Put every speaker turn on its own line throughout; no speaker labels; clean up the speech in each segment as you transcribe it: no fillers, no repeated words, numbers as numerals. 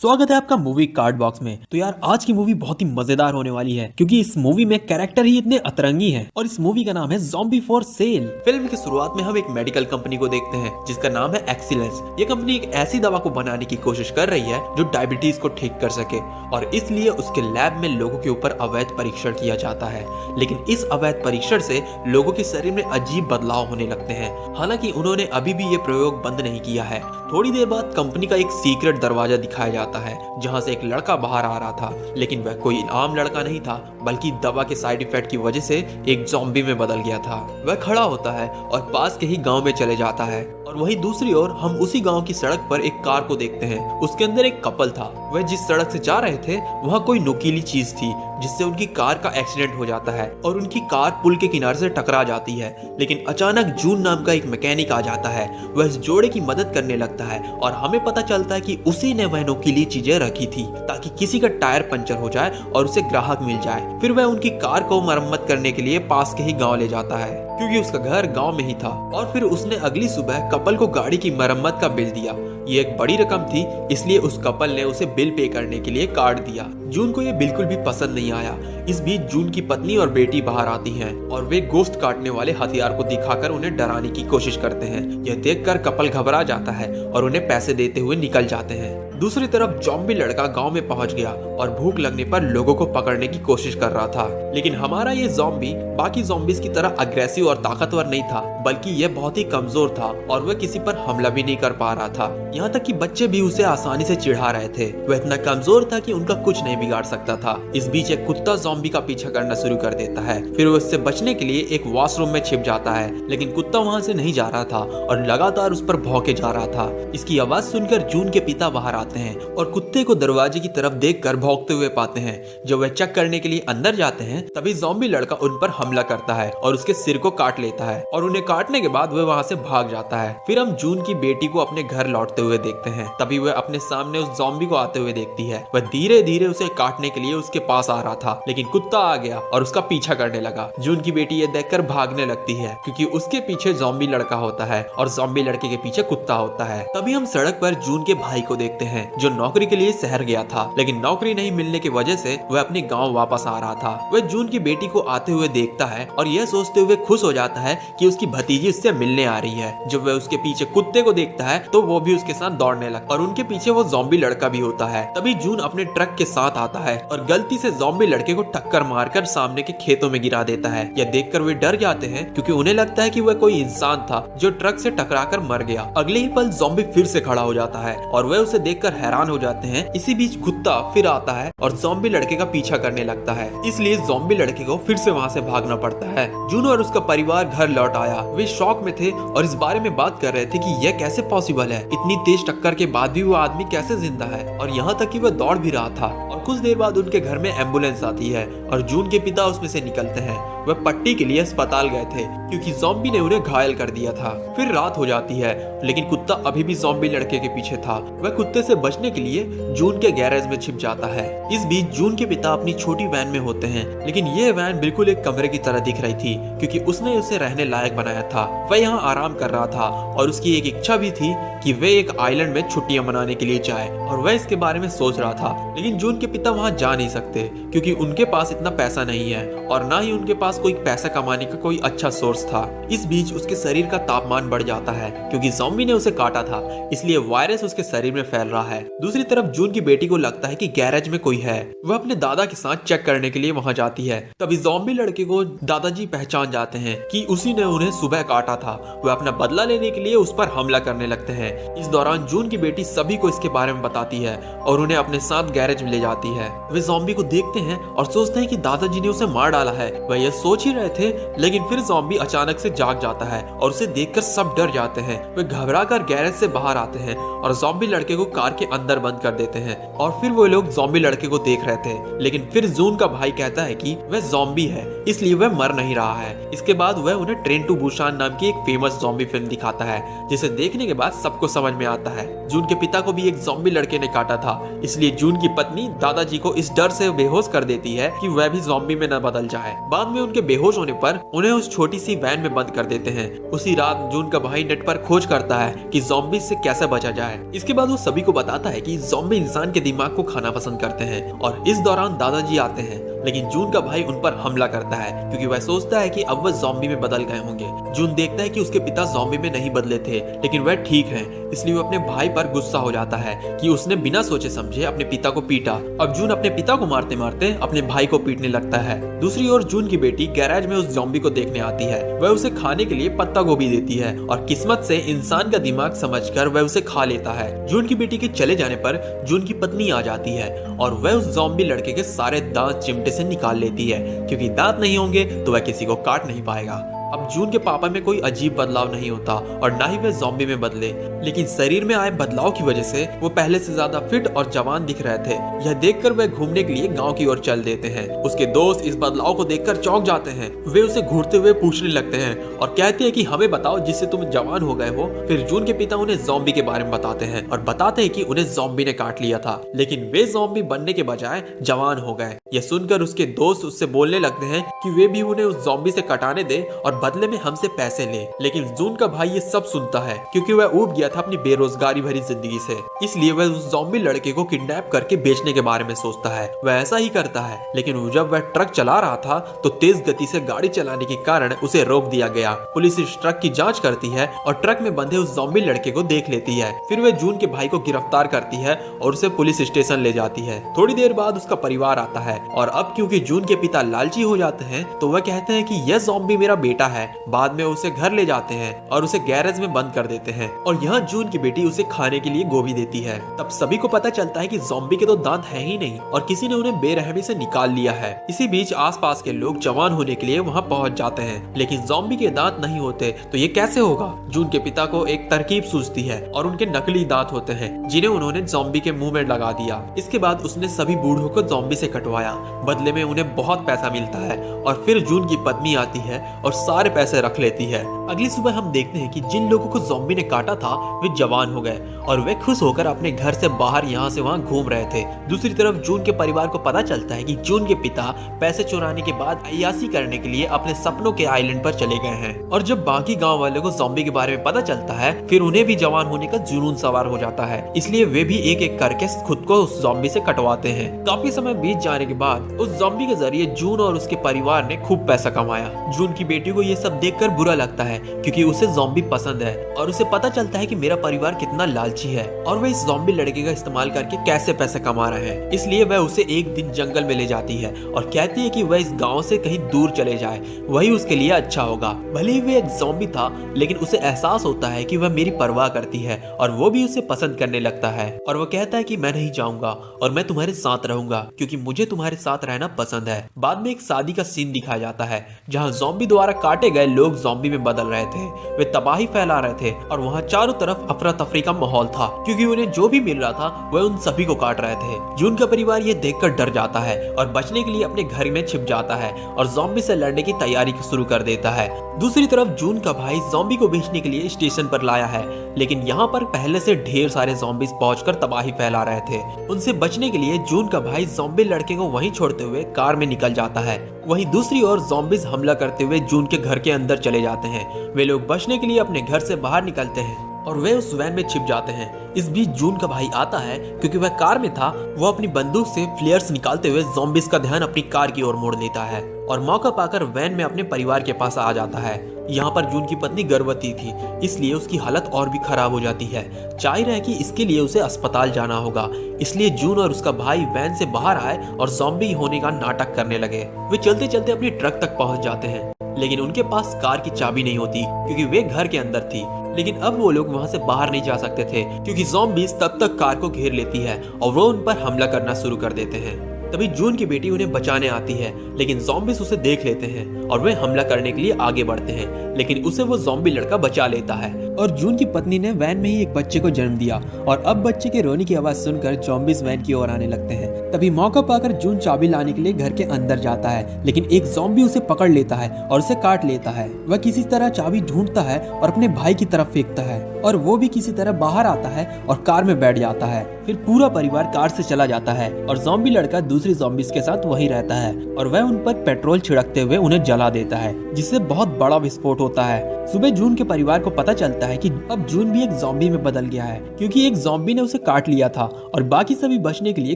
स्वागत है आपका मूवी कार्ड बॉक्स में। तो यार आज की मूवी बहुत ही मजेदार होने वाली है क्योंकि इस मूवी में कैरेक्टर ही इतने अतरंगी हैं और इस मूवी का नाम है ज़ॉम्बी फॉर सेल। फिल्म की शुरुआत में हम एक मेडिकल कंपनी को देखते हैं जिसका नाम है एक्सीलेंस। ये कंपनी एक ऐसी दवा को बनाने की कोशिश कर रही है जो डायबिटीज को ठीक कर सके और इसलिए उसके लैब में लोगों के ऊपर अवैध परीक्षण किया जाता है। लेकिन इस अवैध परीक्षण से लोगों के शरीर में अजीब बदलाव होने लगते हैं। हालांकि उन्होंने अभी भी ये प्रयोग बंद नहीं किया है। थोड़ी देर बाद कंपनी का एक सीक्रेट दरवाजा दिखाया जाता है जहां से एक लड़का बाहर आ रहा था, लेकिन वह कोई आम लड़का नहीं था बल्कि दवा के साइड इफेक्ट की वजह से एक ज़ॉम्बी में बदल गया था। वह खड़ा होता है और पास के ही गांव में चले जाता है और वहीं दूसरी ओर हम उसी गांव की सड़क पर एक कार को देखते हैं। उसके अंदर एक कपल था। वह जिस सड़क से जा रहे थे वहाँ कोई नुकीली चीज थी जिससे उनकी कार का एक्सीडेंट हो जाता है और उनकी कार पुल के किनारे से टकरा जाती है। लेकिन अचानक जून नाम का एक मैकेनिक आ जाता है। वह इस जोड़े की मदद करने लगता है और हमें पता चलता है कि उसी ने वह नुकीली चीजें रखी थी ताकि किसी का टायर पंचर हो जाए और उसे ग्राहक मिल जाए। फिर वह उनकी कार को मरम्मत करने के लिए पास के ही गाँव ले जाता है क्योंकि उसका घर गाँव में ही था। और फिर उसने अगली सुबह कपल को गाड़ी की मरम्मत का बिल दिया। ये एक बड़ी रकम थी इसलिए उस कपल ने उसे बिल पे करने के लिए कार्ड दिया। जून को ये बिल्कुल भी पसंद नहीं आया। इस बीच जून की पत्नी और बेटी बाहर आती हैं और वे गोश्त काटने वाले हथियार को दिखाकर उन्हें डराने की कोशिश करते हैं। यह देखकर कपल घबरा जाता है और उन्हें पैसे देते हुए निकल जाते हैं। दूसरी तरफ ज़ॉम्बी लड़का गांव में पहुंच गया और भूख लगने पर लोगों को पकड़ने की कोशिश कर रहा था। लेकिन हमारा ये ज़ॉम्बी बाकी ज़ॉम्बीज़ की तरह अग्रेसिव और ताकतवर नहीं था बल्कि यह बहुत ही कमजोर था और वह किसी पर हमला भी नहीं कर पा रहा था। यहाँ तक कि बच्चे भी उसे आसानी से चिढ़ा रहे थे। वह इतना कमजोर था कि उनका कुछ नहीं बिगाड़ सकता था। इस बीच एक कुत्ता ज़ॉम्बी का पीछा करना शुरू कर देता है। फिर वो इससे बचने के लिए एक वॉशरूम में छिप जाता है, लेकिन कुत्ता वहाँ से नहीं जा रहा था और लगातार उस पर भौंके जा रहा था। इसकी आवाज सुनकर जून के पिता बाहर आते हैं और कुत्ते को दरवाजे की तरफ देखकर भौंकते हुए पाते हैं। जब वह चेक करने के लिए अंदर जाते हैं तभी ज़ॉम्बी लड़का उन पर हमला करता है और उसके सिर को काट लेता है और उन्हें काटने के बाद वह वहाँ से भाग जाता है। फिर हम जून की बेटी को अपने घर लौटते हुए देखते हैं। तभी वह अपने सामने उस ज़ॉम्बी को आते हुए देखती है। वह धीरे धीरे उसे काटने के लिए उसके पास आ रहा था, लेकिन कुत्ता आ गया और उसका पीछा करने लगा। जून की बेटी ये देखकर भागने लगती है क्योंकि उसके पीछे ज़ॉम्बी लड़का होता है और ज़ॉम्बी लड़के के पीछे कुत्ता होता है। तभी हम सड़क पर जून के भाई को देखते हैं जो नौकरी के लिए शहर गया था, लेकिन नौकरी नहीं मिलने की वजह से वह अपने गाँव वापस आ रहा था। वह जून की बेटी को आते हुए देखता है और यह सोचते हुए खुश हो जाता है कि उसकी भतीजी उससे मिलने आ रही है। जब वह उसके पीछे कुत्ते को देखता है तो वो भी उसके साथ दौड़ने लगता और उनके पीछे वो ज़ॉम्बी लड़का भी होता है। तभी जून अपने ट्रक के साथ आता है और गलती से ज़ॉम्बी लड़के को टक्कर मारकर सामने के खेतों में गिरा देता है। यह देखकर वे डर जाते हैं क्योंकि उन्हें लगता है कि वह कोई इंसान था जो ट्रक से टकराकर मर गया। अगले ही पल ज़ॉम्बी फिर से खड़ा हो जाता है और वे उसे देखकर हैरान हो जाते हैं। इसी बीच कुत्ता फिर आता है और ज़ॉम्बी लड़के का पीछा करने लगता है, इसलिए ज़ॉम्बी लड़के को फिर से वहाँ से भागना पड़ता है। जून और उसका परिवार घर लौट आया। वे शॉक में थे और इस बारे में बात कर रहे थे कि यह कैसे पॉसिबल है, इतनी तेज टक्कर के बाद भी वो आदमी कैसे जिंदा है। और यहाँ तक कि वह दौड़ भी रहा था। और कुछ देर बाद उनके घर में एम्बुलेंस आती है और जून के पिता उसमें से निकलते हैं। वह पट्टी के लिए अस्पताल गए थे क्योंकि ज़ॉम्बी ने उन्हें घायल कर दिया था। फिर रात हो जाती है लेकिन कुत्ता अभी भी ज़ॉम्बी लड़के के पीछे था। वह कुत्ते से बचने के लिए जून के गैरेज में छिप जाता है। इस बीच जून के पिता अपनी छोटी वैन में होते हैं, लेकिन ये वैन बिल्कुल एक कमरे की तरह दिख रही थी क्योंकि उसने उसे रहने लायक बनाया था। वह यहाँ आराम कर रहा था और उसकी एक इच्छा भी थी कि वे एक आइलैंड में छुट्टियां मनाने के लिए जाए और वह इसके बारे में सोच रहा था। लेकिन जून के पिता वहां जा नहीं सकते क्योंकि उनके पास इतना पैसा नहीं है और ना ही उनके पास कोई पैसा कमाने का कोई अच्छा सोर्स था। इस बीच उसके शरीर का तापमान बढ़ जाता है क्योंकि ज़ॉम्बी ने उसे काटा था, इसलिए वायरस उसके शरीर में फैल रहा है। दूसरी तरफ जून की बेटी को लगता है कि गैरेज में कोई है। वह अपने दादा के साथ चेक करने के लिए वहां जाती है। तभी ज़ॉम्बी लड़के को दादाजी पहचान जाते हैं कि उसी ने उन्हें सुबह काटा था। वह अपना बदला लेने के लिए उस पर हमला करने लगते हैं। इस दौरान जून की बेटी सभी को इसके बारे में बताती है और उन्हें अपने साथ गैरेज में ले जाती है। वे ज़ॉम्बी को देखते हैं और सोचते हैं कि दादाजी ने उसे मार डाला है। वह यह सोच ही रहे थे, लेकिन फिर ज़ॉम्बी अचानक से जाग जाता है और उसे देखकर सब डर जाते हैं। वे घबराकर गैरेज से बाहर आते हैं और ज़ॉम्बी लड़के को कार के अंदर बंद कर देते हैं। और फिर वो लोग ज़ॉम्बी लड़के को देख रहे थे, लेकिन फिर जून का भाई कहता है कि वह ज़ॉम्बी है इसलिए वह मर नहीं रहा है। इसके बाद वह उन्हें ट्रेन टू बुसान नाम की एक फेमस ज़ॉम्बी फिल्म दिखाता है जिसे देखने के बाद सबको समझ में आता है जून के पिता को भी एक ज़ॉम्बी लड़के ने काटा था, इसलिए जून की पत्नी दादाजी को इस डर से बेहोश कर देती है कि वह भी ज़ॉम्बी में न बदल जाए। बाद में उनके उनके बेहोश होने पर उन्हें उस छोटी सी वैन में बंद कर देते हैं। उसी रात जून का भाई नेट पर खोज करता है कि ज़ॉम्बी से कैसे बचा जाए। इसके बाद वो सभी को बताता है कि ज़ॉम्बी इंसान के दिमाग को खाना पसंद करते हैं और इस दौरान दादाजी आते हैं। लेकिन जून का भाई उन पर हमला करता है क्योंकि वह सोचता है कि अब वह ज़ॉम्बी में बदल गए होंगे। जून देखता है कि उसके पिता ज़ॉम्बी में नहीं बदले थे, लेकिन वह ठीक हैं, इसलिए वो अपने भाई पर गुस्सा हो जाता है कि उसने बिना सोचे समझे अपने पिता को पीटा। अब जून अपने पिता को मारते मारते अपने भाई को पीटने लगता है। दूसरी ओर जून की बेटी गैराज में उस ज़ॉम्बी को देखने आती है। वह उसे खाने के लिए पत्ता गोभी देती है और किस्मत से इंसान का दिमाग समझकर वह उसे खा लेता है। जून की बेटी के चले जाने पर जून की पत्नी आ जाती है और वह उस ज़ॉम्बी लड़के के सारे दांत चिमटे से निकाल लेती है, क्योंकि दांत नहीं होंगे तो वह किसी को काट नहीं पाएगा। अब जून के पापा में कोई अजीब बदलाव नहीं होता और ना ही वे ज़ॉम्बी में बदले, लेकिन शरीर में आए बदलाव की वजह से वो पहले से ज्यादा फिट और जवान दिख रहे थे। यह देखकर वे घूमने के लिए गांव की ओर चल देते हैं। उसके दोस्त इस बदलाव को देखकर चौंक जाते हैं। वे उसे घूरते हुए पूछने लगते हैं और कहते हैं कि हमें बताओ जिससे तुम जवान हो गए हो। फिर जून के पिता उन्हें ज़ॉम्बी के बारे में बताते हैं और बताते हैं कि उन्हें ज़ॉम्बी ने काट लिया था, लेकिन वे ज़ॉम्बी बनने के बजाय जवान हो गए। यह सुनकर उसके दोस्त उससे बोलने लगते हैं कि वे भी उन्हें उस ज़ॉम्बी से कटाने दे और बदले में हमसे पैसे ले। लेकिन जून का भाई ये सब सुनता है क्योंकि वह ऊब गया था अपनी बेरोजगारी भरी जिंदगी से, इसलिए वह उस ज़ॉम्बी लड़के को किडनैप करके बेचने के बारे में सोचता है। वह ऐसा ही करता है, लेकिन जब वह ट्रक चला रहा था तो तेज गति से गाड़ी चलाने के कारण उसे रोक दिया गया। पुलिस इस ट्रक की जांच करती है और ट्रक में बंधे उस ज़ॉम्बी लड़के को देख लेती है। फिर वह जून के भाई को गिरफ्तार करती है और उसे पुलिस स्टेशन ले जाती है। थोड़ी देर बाद उसका परिवार आता है और अब क्योंकि जून के पिता लालची हो जाते हैं तो वह कहते हैं कि यह ज़ॉम्बी मेरा बेटा है। बाद में उसे घर ले जाते हैं और उसे गैरेज में बंद कर देते हैं और यहाँ जून की बेटी उसे खाने के लिए गोभी देती है। तब सभी को पता चलता है कि ज़ॉम्बी के तो दांत है ही नहीं और किसी ने उन्हें बेरहमी से निकाल लिया है। इसी बीच आसपास के लोग जवान होने के लिए वहाँ पहुँच जाते हैं, लेकिन ज़ॉम्बी के दांत नहीं होते तो ये कैसे होगा। जून के पिता को एक तरकीब सूझती है और उनके नकली दांत होते हैं जिन्हें उन्होंने ज़ॉम्बी के मुंह में लगा दिया। इसके बाद उसने सभी बूढ़ों को ज़ॉम्बी से कटवाया, बदले में उन्हें बहुत पैसा मिलता है और फिर जून की पत्नी आती है और सारे पैसे रख लेती है। अगली सुबह हम देखते हैं कि जिन लोगों को ज़ॉम्बी ने काटा था वे जवान हो गए और वे खुश होकर अपने घर से बाहर यहाँ से वहाँ घूम रहे थे। दूसरी तरफ जून के परिवार को पता चलता है कि जून के पिता पैसे चुराने के बाद अय्याशी करने के लिए अपने सपनों के आइलैंड पर चले गए हैं। और जब बाकी गांव वालों को ज़ॉम्बी के बारे में पता चलता है फिर उन्हें भी जवान होने का जुनून सवार हो जाता है, इसलिए वे भी एक एक करके खुद को उस ज़ॉम्बी से कटवाते हैं। काफी समय बीत जाने के बाद उस ज़ॉम्बी के जरिए जून और उसके परिवार ने खूब पैसा कमाया। जून की बेटी को ये सब देखकर बुरा लगता है क्योंकि उसे ज़ॉम्बी पसंद है और उसे पता चलता है कि मेरा परिवार कितना लालची है और वह इस ज़ॉम्बी लड़के का इस्तेमाल करके कैसे पैसे कमा रहे हैं। इसलिए वह उसे एक दिन जंगल में ले जाती है और कहती है कि वह इस गांव से कहीं दूर चले जाए, वही उसके लिए अच्छा होगा। भले ही वह एक ज़ॉम्बी था, लेकिन उसे एहसास होता है कि वह मेरी परवाह करती है और वो भी उसे पसंद करने लगता है। और वह कहता है कि मैं नहीं जाऊंगा और मैं तुम्हारे साथ रहूंगा क्योंकि मुझे तुम्हारे साथ रहना पसंद है। बाद में एक शादी का सीन दिखाया जाता है जहाँ ज़ॉम्बी द्वारा काटे गए लोग ज़ॉम्बी में बदल रहे थे। वे तबाही फैला रहे थे और वहाँ चारों तरफ अफरा तफरी का माहौल था क्योंकि उन्हें जो भी मिल रहा था वह उन सभी को काट रहे थे। जून का परिवार ये देखकर डर जाता है और बचने के लिए अपने घर में छिप जाता है और ज़ॉम्बी से लड़ने की तैयारी शुरू कर देता है। दूसरी तरफ जून का भाई ज़ॉम्बी को बेचने के लिए स्टेशन पर लाया है, लेकिन यहाँ पर पहले से ढेर सारे ज़ॉम्बीज पहुंचकर तबाही फैला रहे थे। उनसे बचने के लिए जून का भाई ज़ॉम्बी लड़के को वहीं छोड़ते हुए कार में निकल जाता है। वहीं दूसरी ओर ज़ॉम्बीज हमला करते हुए जून के घर के अंदर चले जाते हैं। वे लोग बचने के लिए अपने घर से बाहर निकलते हैं और वे उस वैन में छिप जाते हैं। इस बीच जून का भाई आता है क्योंकि वह कार में था। वो अपनी बंदूक से फ्लेयर्स निकालते हुए ज़ॉम्बीज का ध्यान अपनी कार की ओर मोड़ लेता है और मौका पाकर वैन में अपने परिवार के पास आ जाता है। यहाँ पर जून की पत्नी गर्भवती थी, इसलिए उसकी हालत और भी खराब हो जाती है। जाहिर है कि इसके लिए उसे अस्पताल जाना होगा, इसलिए जून और उसका भाई वैन से बाहर आए और ज़ॉम्बी होने का नाटक करने लगे। वे चलते चलते अपनी ट्रक तक पहुंच जाते हैं, लेकिन उनके पास कार की चाबी नहीं होती क्योंकि वे घर के अंदर थी। लेकिन अब वो लोग वहाँ से बाहर नहीं जा सकते थे क्योंकि ज़ॉम्बीज तब तक कार को घेर लेती है और वो उन पर हमला करना शुरू कर देते हैं। तभी जून की बेटी उन्हें बचाने आती है, लेकिन ज़ॉम्बीज उसे देख लेते हैं और वे हमला करने के लिए आगे बढ़ते हैं, लेकिन उसे वो ज़ॉम्बी लड़का बचा लेता है। और जून की पत्नी ने वैन में ही एक बच्चे को जन्म दिया और अब बच्चे के रोने की आवाज सुनकर ज़ॉम्बीज़ वैन की ओर आने लगते हैं। तभी मौका पाकर जून चाबी लाने के लिए घर के अंदर जाता है, लेकिन एक ज़ॉम्बी उसे पकड़ लेता है और उसे काट लेता है। वह किसी तरह चाबी ढूंढता है और अपने भाई की तरफ फेंकता है और वो भी किसी तरह बाहर आता है और कार में बैठ जाता है। फिर पूरा परिवार कार से चला जाता है और ज़ॉम्बी लड़का दूसरी ज़ॉम्बीज़ के साथ वहीं रहता है और वह उन पर पेट्रोल छिड़कते हुए उन्हें जला देता है, जिससे बहुत बड़ा विस्फोट होता है। सुबह जून के परिवार को पता चलता है कि अब जून भी एक ज़ॉम्बी में बदल गया है, क्योंकि एक ज़ॉम्बी ने उसे काट लिया था और बाकी सभी बचने के लिए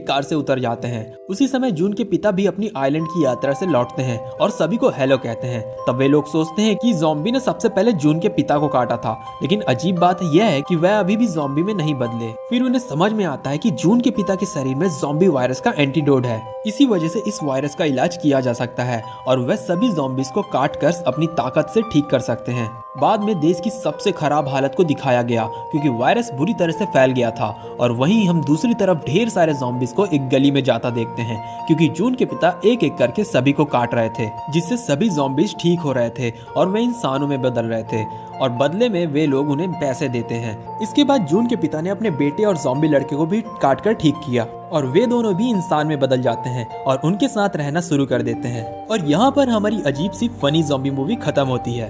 कार से उतर जाते हैं। उसी समय जून के पिता भी अपनी आइलैंड की यात्रा से लौटते हैं और सभी को हेलो कहते हैं। तब वे लोग सोचते हैं कि ज़ॉम्बी ने सबसे पहले जून के पिता को काटा था, लेकिन अजीब बात यह है कि वह अभी भी ज़ॉम्बी में नहीं बदले। फिर उन्हें समझ में आता है कि जून के पिता के शरीर में ज़ॉम्बी वायरस का एंटीडोट है, इसी वजह से इस वायरस का इलाज किया जा सकता है और वह सभी ज़ॉम्बीज़ को काट कर अपनी ताकत से ठीक कर सकते हैं। बाद में देश की सबसे खराब हालत को दिखाया गया, क्योंकि वायरस बुरी तरह से फैल गया था और वहीं हम दूसरी तरफ ढेर सारे ज़ॉम्बीज़ को एक गली में जाता देखते हैं, क्योंकि जून के पिता एक एक करके सभी को काट रहे थे, जिससे सभी ज़ॉम्बीज़ ठीक हो रहे थे और वे इंसानों में बदल रहे थे और बदले में वे लोग उन्हें पैसे देते हैं। इसके बाद जून के पिता ने अपने बेटे और ज़ॉम्बी लड़के को भी काट कर ठीक किया और वे दोनों भी इंसान में बदल जाते हैं और उनके साथ रहना शुरू कर देते हैं। और यहाँ पर हमारी अजीब सी फनी ज़ॉम्बी मूवी खत्म होती है।